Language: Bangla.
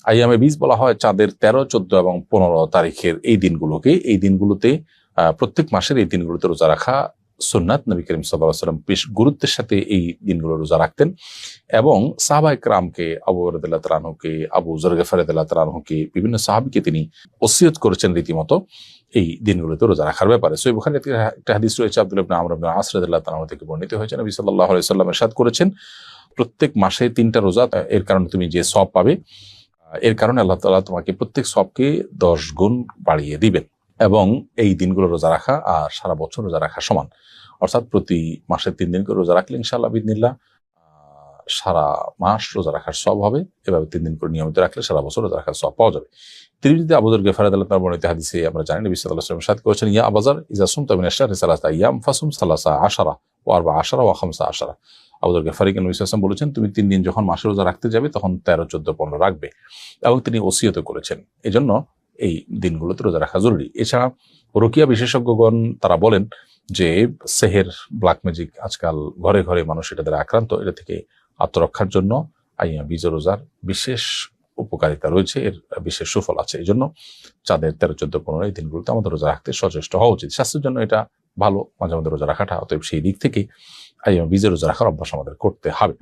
আইয়ামে বীজ বলা হয় চাঁদের 13, 14 এবং 15 তারিখের এই দিনগুলোকে। এই দিনগুলোতে প্রত্যেক মাসের এই দিনগুলোতে রোজা রাখা সুন্নাত। নবী করিম সাল্লাল্লাহু আলাইহি ওয়াসাল্লাম বেশ গুরুত্বের সাথে এই দিনগুলো রোজা রাখতেন এবং সাহাবায়ে কেরামকে, আবু হুরায়রা রাদিয়াল্লাহু তাআলা আনহুকে, আবু যর গিফারি রাদিয়াল্লাহু তাআলা আনহুকে, বিভিন্ন সাহাবীকে তিনি ওসিয়ত করেছেন রীতিমতো এই দিনগুলোতে রোজা রাখার ব্যাপারে। সহিহ বুখারীতে একটা হাদিস রয়েছে, আব্দুল্লাহ ইবনে আমর ইবনে আস রাদিয়াল্লাহু তাআলা আনহু থেকে বর্ণিত হয়েছে, নবী সাল্লাল্লাহু আলাইহি ওয়াসাল্লাম ইরশাদ করেছেন, প্রত্যেক মাসে 3টা রোজা, এর কারণে তুমি যে সওয়াব পাবে, এর কারণে আল্লাহ তাআলা তোমাকে প্রত্যেক সওয়াবকে 10 গুণ বাড়িয়ে দিবেন। এবং এই দিনগুলো রোজা রাখা আর সারা বছর রোজা রাখা সমান। অর্থাৎ প্রতি মাসে 3 দিন করে রোজা রাখলে ইনশাআল্লাহ বিইذনিল্লাহ সারা মাস রোজা রাখার সওয়াব হবে। এভাবে 3 দিন করে নিয়মিত রাখলে সারা বছর রোজা রাখার সওয়াব পাওয়া যাবে। তিরমিজিতে আবু যর গিফারি রাদিয়াল্লাহু তাআলা বর্ণিত হাদিসে আমরা জানি, নবী সাল্লাল্লাহু আলাইহি ওয়াসাল্লাম ইরশাদ করেছেন, ইয়া আবু যর ইযা সুমতা মিনাশ শাহরি সালাসা আইয়াম ফাসুম সালাসা আশারা ওয়া 14 ওয়া 15। আবু যর গিফারিকে নবী সাল্লাল্লাহু আলাইহি ওয়াসাল্লাম বলেছেন, তুমি 3 দিন যখন মাসে রোজা রাখতে যাবে তখন 13, 14, 15 রাখবে। এবং তিনি ওসিয়ত করেছেন। এজন্য এই দিনগুলোতে রোজা রাখা জরুরি। এছাড়া রুকিয়া বিশেষজ্ঞগণ তারা বলেন যে সেহের, ব্ল্যাক ম্যাজিক আজকাল ঘরে ঘরে মানুষ এটা দ্বারা আক্রান্ত। এটা থেকে আত্মরক্ষার জন্য আইয়াম বীজ রোজার বিশেষ উপকারিতা রয়েছে, এর বিশেষ সুফল আছে। এই জন্য চাঁদের 13, 14, 15 এই দিনগুলোতে আমাদের রোজা রাখতে সচেষ্ট হওয়া উচিত। স্বাস্থ্যের জন্য এটা ভালো মাঝে মধ্যে রোজা রাখাটা। অতএব সেই দিক থেকে আইয়াম বীজ রোজা রাখার অভ্যাস আমাদের করতে হবে।